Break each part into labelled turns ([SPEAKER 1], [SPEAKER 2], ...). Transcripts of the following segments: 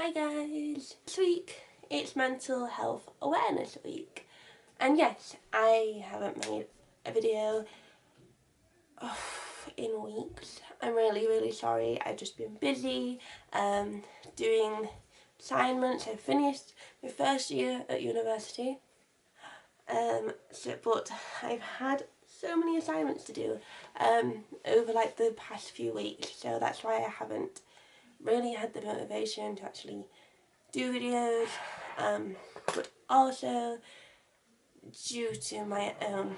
[SPEAKER 1] Hi guys! This week it's Mental Health Awareness Week, and yes, I haven't made a video in weeks. I'm really sorry. I've just been busy doing assignments. I finished my first year at university, but I've had so many assignments to do over like the past few weeks, so that's why I haven't really had the motivation to actually do videos, but also due to my own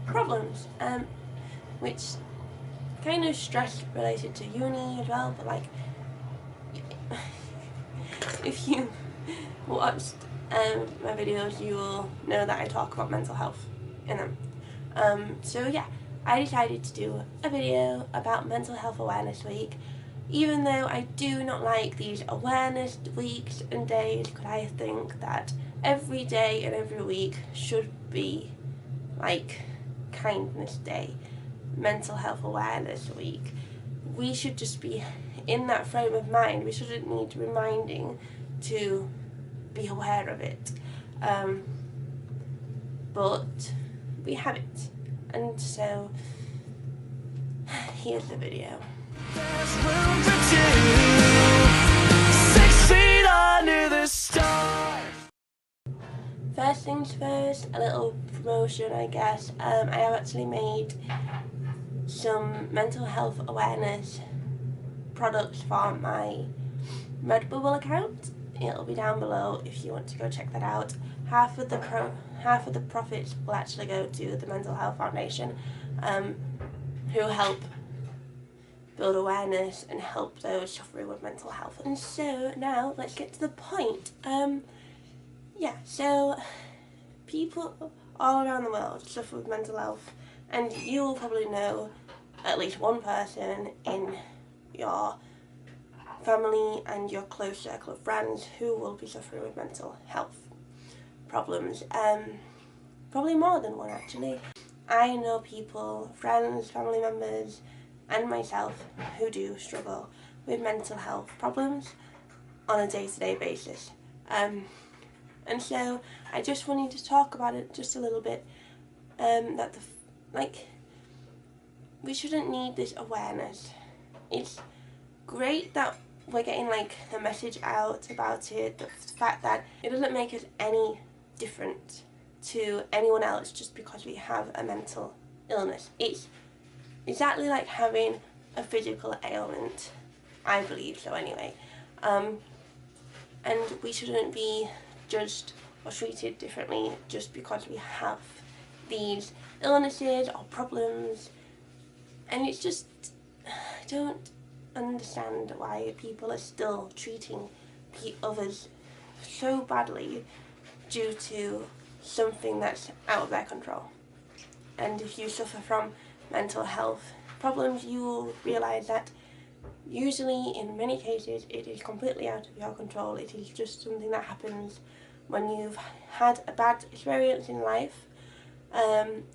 [SPEAKER 1] problems, which kind of stress related to uni as well, but like if you watched my videos you will know that I talk about mental health in them. So yeah, I decided to do a video about Mental Health Awareness Week, even though I do not like these awareness weeks and days, because I think that every day and every week should be like Kindness Day, Mental Health Awareness Week. We should just be in that frame of mind. We shouldn't need reminding to be aware of it. But we have it. And so, here's the video. There's room for two, 6 feet under the stars. First things first, a little promotion I guess. I have actually made some mental health awareness products for my Redbubble account. It'll be down below if you want to go check that out. Half of the profits will actually go to the Mental Health Foundation, who help build awareness and help those suffering with mental health. And so now let's get to the point. Yeah, so people all around the world suffer with mental health, and you will probably know at least one person in your family and your close circle of friends who will be suffering with mental health problems. Probably more than one actually. I know people, friends, family members and myself who do struggle with mental health problems on a day-to-day basis. And so I just wanted to talk about it just a little bit, that we shouldn't need this awareness. It's great that we're getting like the message out about it, the fact that it doesn't make us any different to anyone else just because we have a mental illness. It's exactly like having a physical ailment, I believe so anyway, and we shouldn't be judged or treated differently just because we have these illnesses or problems. And it's just, I don't understand why people are still treating others so badly due to something that's out of their control. And if you suffer from mental health problems, you will realise that usually in many cases it is completely out of your control. It is just something that happens when you've had a bad experience in life,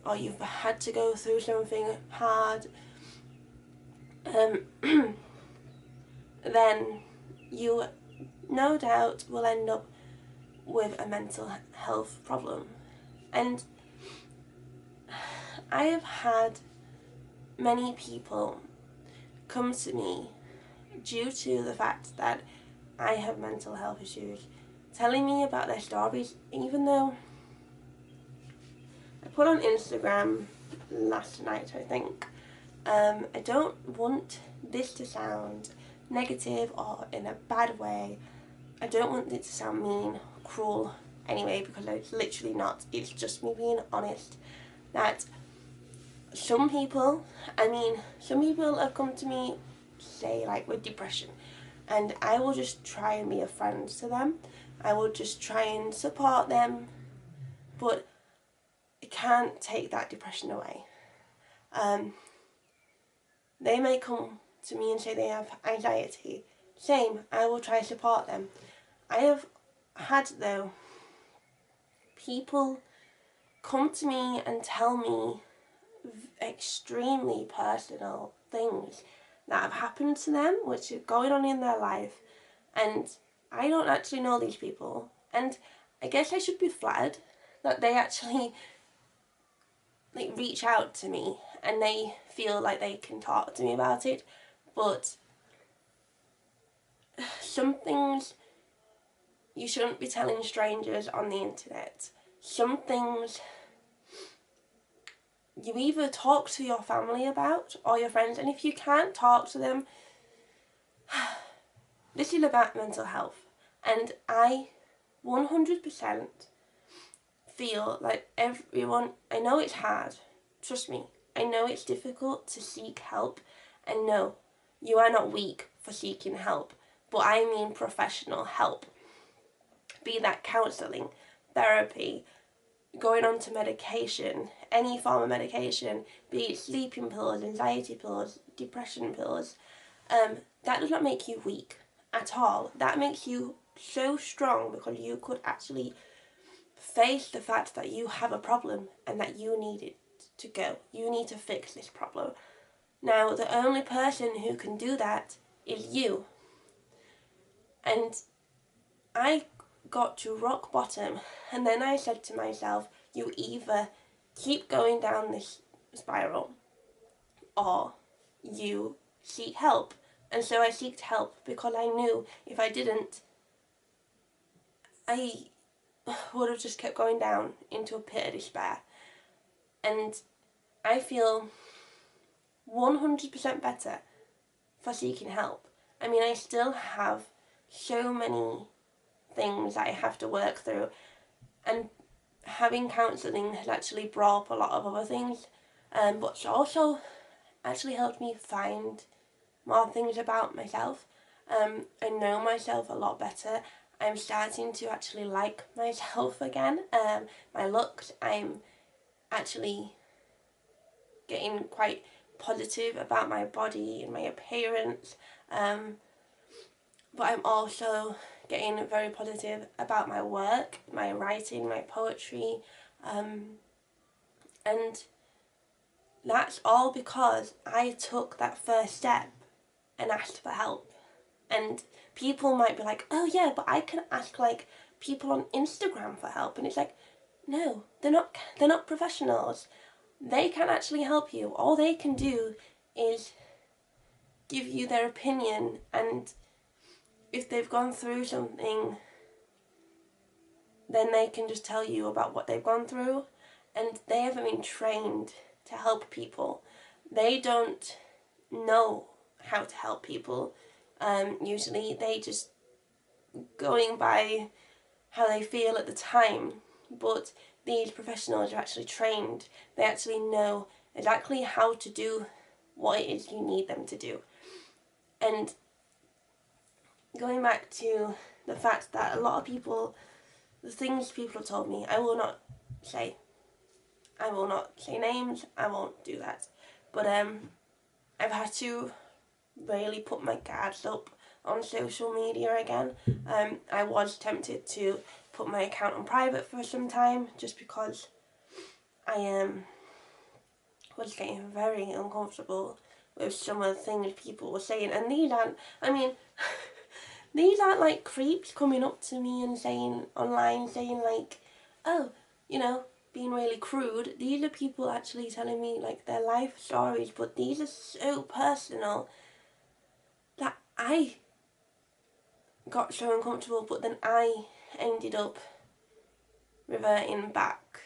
[SPEAKER 1] or you've had to go through something hard, then you no doubt will end up with a mental health problem. And I have had many people come to me due to the fact that I have mental health issues, telling me about their stories, even though I put on Instagram last night, I think, I don't want this to sound negative or in a bad way. I don't want it to sound mean, cruel anyway, because it's literally not. It's just me being honest that some people have come to me, say like with depression, and I will just try and be a friend to them. I will just try and support them, but it can't take that depression away. They may come to me and say they have anxiety. Same, I will try to support them. I have had, though, people come to me and tell me extremely personal things that have happened to them, which is going on in their life, and I don't actually know these people, and I guess I should be flattered that they actually like reach out to me and they feel like they can talk to me about it. But some things you shouldn't be telling strangers on the internet. Some things you either talk to your family about or your friends, and if you can't talk to them, this is about mental health, and I 100% feel like everyone, I know it's hard, trust me, I know it's difficult to seek help, and no, you are not weak for seeking help, but I mean professional help, be that counselling, therapy, going on to medication, any form of medication, be it sleeping pills, anxiety pills, depression pills, that does not make you weak at all. That makes you so strong because you could actually face the fact that you have a problem and that you need it to go. You need to fix this problem. Now, the only person who can do that is you. And I got to rock bottom, and then I said to myself, you either keep going down this spiral or you seek help. And so I sought help because I knew if I didn't, I would have just kept going down into a pit of despair. And I feel 100% better for seeking help. I mean, I still have so many things that I have to work through, and having counselling has actually brought up a lot of other things, but it's also actually helped me find more things about myself. I know myself a lot better. I'm starting to actually like myself again. My looks, I'm actually getting quite positive about my body and my appearance, but I'm also getting very positive about my work, my writing, my poetry, and that's all because I took that first step and asked for help. And people might be like, oh yeah, but I can ask like people on Instagram for help, and it's like, no, they're not professionals. They can't actually help you. All they can do is give you their opinion, and if they've gone through something, then they can just tell you about what they've gone through, and they haven't been trained to help people. They don't know how to help people. Usually they just going by how they feel at the time, but these professionals are actually trained. They actually know exactly how to do what it is you need them to do. And going back to the fact that a lot of people, the things people have told me, I will not say names, I won't do that, but I've had to really put my guards up on social media again. I was tempted to put my account on private for some time just because I was getting very uncomfortable with some of the things people were saying, and these aren't, I mean, these aren't like creeps coming up to me and saying online, saying like, oh, you know, being really crude. These are people actually telling me like their life stories, but these are so personal that I got so uncomfortable, but then I ended up reverting back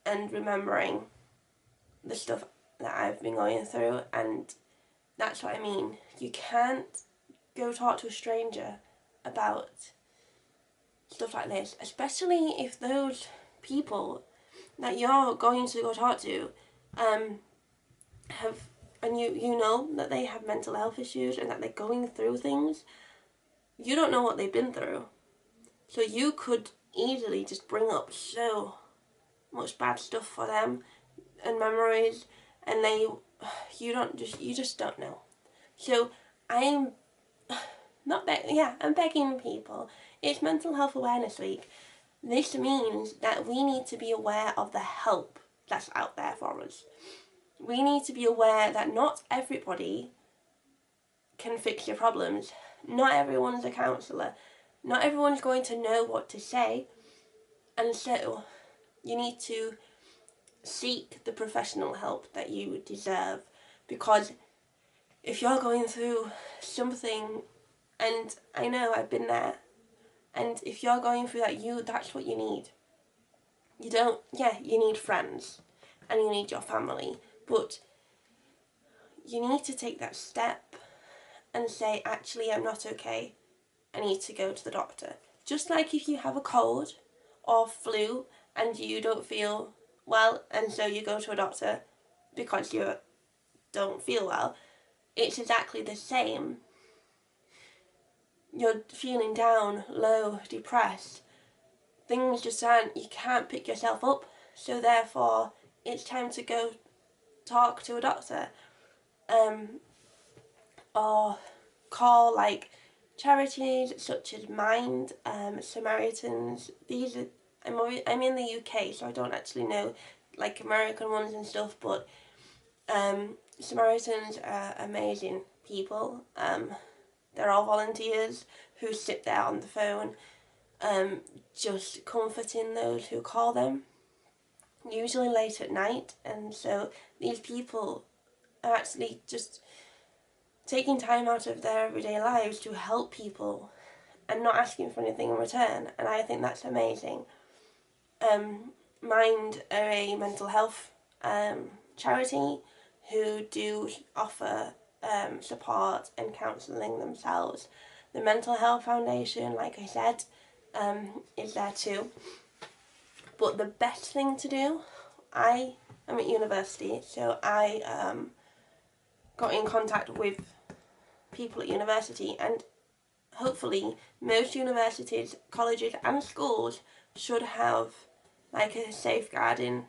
[SPEAKER 1] and remembering the stuff that I've been going through, and that's what I mean. You can't go talk to a stranger about stuff like this, especially if those people that you're going to go talk to have, and you know that they have mental health issues and that they're going through things. You don't know what they've been through, so you could easily just bring up so much bad stuff for them and memories, and you just don't know. So I'm I'm begging people. It's Mental Health Awareness Week. This means that we need to be aware of the help that's out there for us. We need to be aware that not everybody can fix your problems. Not everyone's a counsellor. Not everyone's going to know what to say. And so you need to seek the professional help that you deserve, because if you're going through something, and I know I've been there, and if you're going through that, that's what you need. You don't, yeah, you need friends and you need your family, but you need to take that step and say, actually, I'm not okay. I need to go to the doctor. Just like if you have a cold or flu and you don't feel well, and so you go to a doctor because you don't feel well, it's exactly the same. You're feeling down, low, depressed. Things just aren't, you can't pick yourself up, so therefore it's time to go talk to a doctor. Or call like charities such as Mind, Samaritans. These are, I'm in the UK, so I don't actually know like American ones and stuff, but Samaritans are amazing people. They're all volunteers who sit there on the phone, just comforting those who call them, usually late at night. And so these people are actually just taking time out of their everyday lives to help people and not asking for anything in return, and I think that's amazing. Mind are a mental health charity who do offer support and counselling themselves. The Mental Health Foundation, like I said, is there too. But the best thing to do, I am at university, so I got in contact with people at university, and hopefully most universities, colleges and schools should have like a safeguarding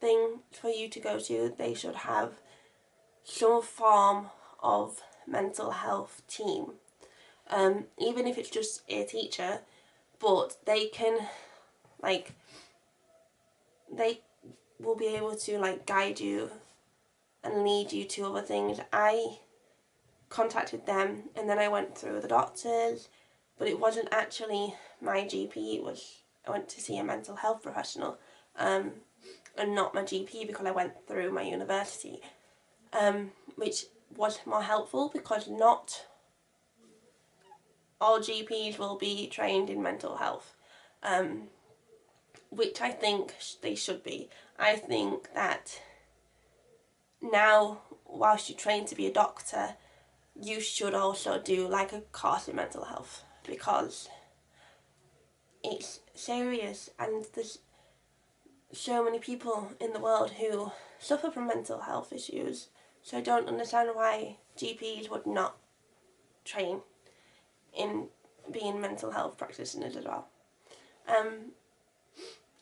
[SPEAKER 1] thing for you to go to. They should have some form of mental health team, even if it's just a teacher, but they can like, they will be able to like guide you and lead you to other things. I contacted them and then I went through the doctors, but it wasn't actually my GP. It was, I went to see a mental health professional, and not my GP, because I went through my university, which was more helpful because not all GPs will be trained in mental health, which I think they should be. I think that now, whilst you train to be a doctor, you should also do like a course in mental health, because it's serious and there's so many people in the world who suffer from mental health issues, so I don't understand why GPs would not train in being mental health practitioners as well.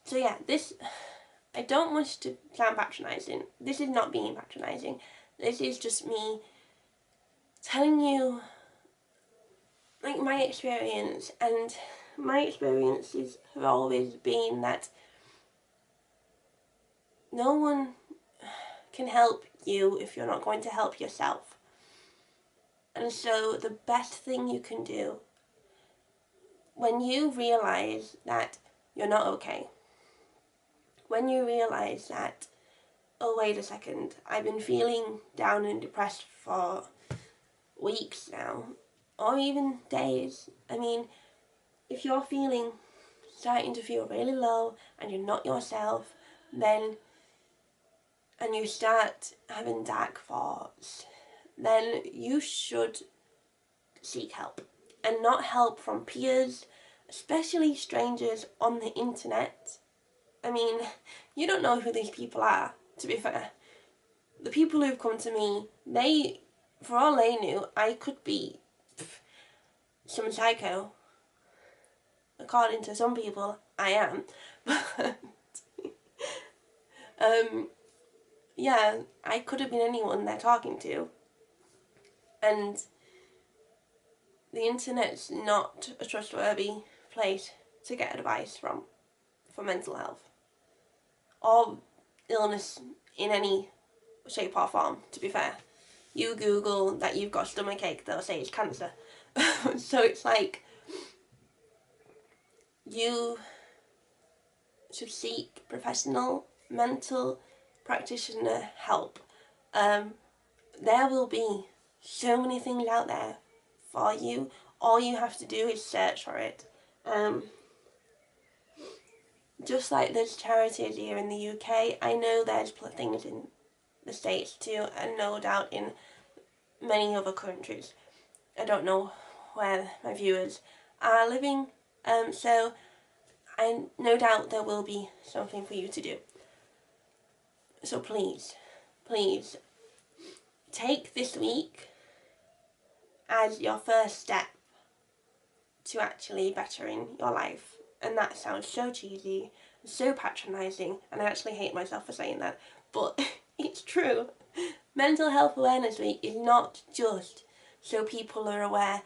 [SPEAKER 1] So yeah, this, I don't want to sound patronising. This is not being patronising. This is just me telling you like my experience, and my experiences have always been that no one can help you if you're not going to help yourself. And so the best thing you can do when you realise that you're not okay, when you realise that, oh wait a second, I've been feeling down and depressed for weeks now, or even days. I mean, if you're starting to feel really low and you're not yourself, then, and you start having dark thoughts, then you should seek help. And not help from peers, especially strangers on the internet. I mean, you don't know who these people are, to be fair. The people who've come to me, they, for all they knew, I could be some psycho. According to some people, I am. But, yeah, I could have been anyone they're talking to. And the internet's not a trustworthy place to get advice from for mental health or illness in any shape or form, to be fair. you Google that you've got stomachache, they'll say it's cancer. So it's like, you should seek professional mental practitioner help. There will be so many things out there for you. All you have to do is search for it. Just like there's charities here in the UK, I know there's things in the States too, and no doubt in many other countries. I don't know where my viewers are living, so I no doubt there will be something for you to do. So please, please, take this week as your first step to actually bettering your life. And that sounds so cheesy, so patronising, and I actually hate myself for saying that, but it's true. Mental Health Awareness Week is not just so people are aware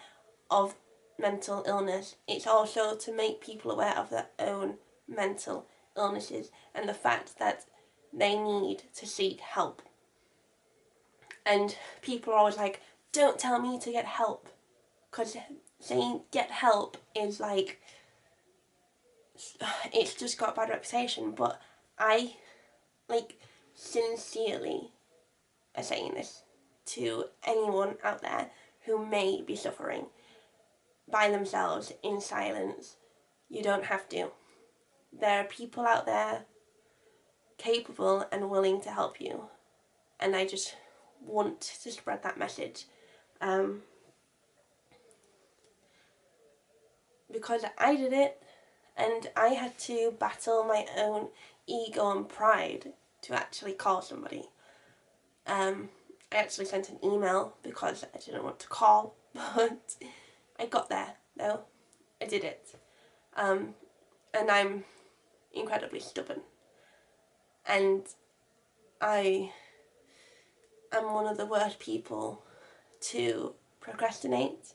[SPEAKER 1] of mental illness, it's also to make people aware of their own mental illnesses and the fact that they need to seek help. And people are always like, don't tell me to get help, because saying get help is like, it's just got a bad reputation. But I sincerely are saying this to anyone out there who may be suffering by themselves in silence. You don't have to. There are people out there capable and willing to help you, and I just want to spread that message, because I did it, and I had to battle my own ego and pride to actually call somebody. I actually sent an email because I didn't want to call, but I got there though. I did it, and I'm incredibly stubborn, and I am one of the worst people to procrastinate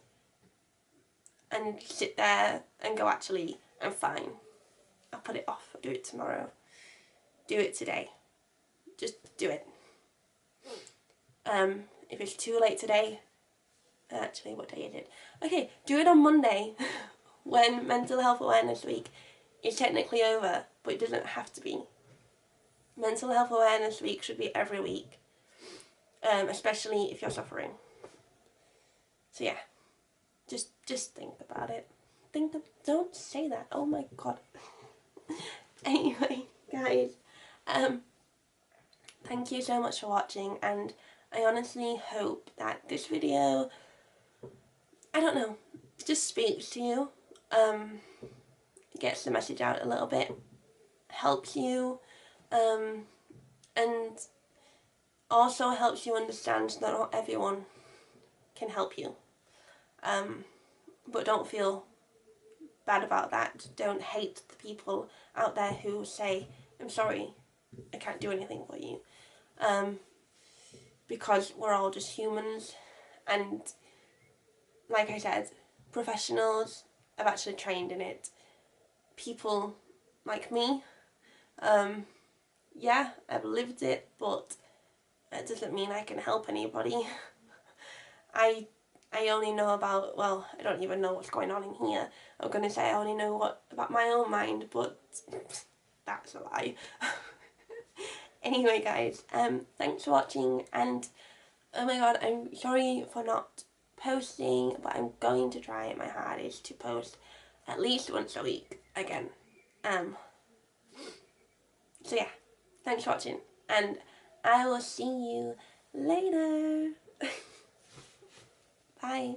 [SPEAKER 1] and sit there and go, actually, I'm fine, I'll put it off, I'll do it tomorrow, do it today, just do it. If it's too late today, actually, what day is it? Okay, do it on Monday when Mental Health Awareness Week is technically over, but it doesn't have to be. Mental Health Awareness Week should be every week, especially if you're suffering. So yeah, just think about it. Don't say that. Oh my god. Anyway, guys, thank you so much for watching, and I honestly hope that this video, I don't know, just speaks to you, gets the message out a little bit, helps you, and also helps you understand that not everyone can help you. But don't feel bad about that. Don't hate the people out there who say, I'm sorry, I can't do anything for you. Because we're all just humans, and like I said, professionals have actually trained in it. People like me, yeah, I've lived it, but it doesn't mean I can help anybody. I only know about, well, I don't even know what's going on in here. I'm going to say I only know about my own mind, but that's a lie. Anyway, guys, thanks for watching, and oh my god, I'm sorry for not posting, but I'm going to try my hardest to post at least once a week again. So yeah, thanks for watching, and I will see you later. Bye.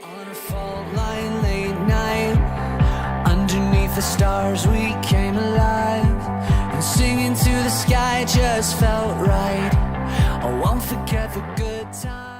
[SPEAKER 1] On a fault line late night, underneath the stars we came alive, and singing to the sky just felt right. I won't forget the good times.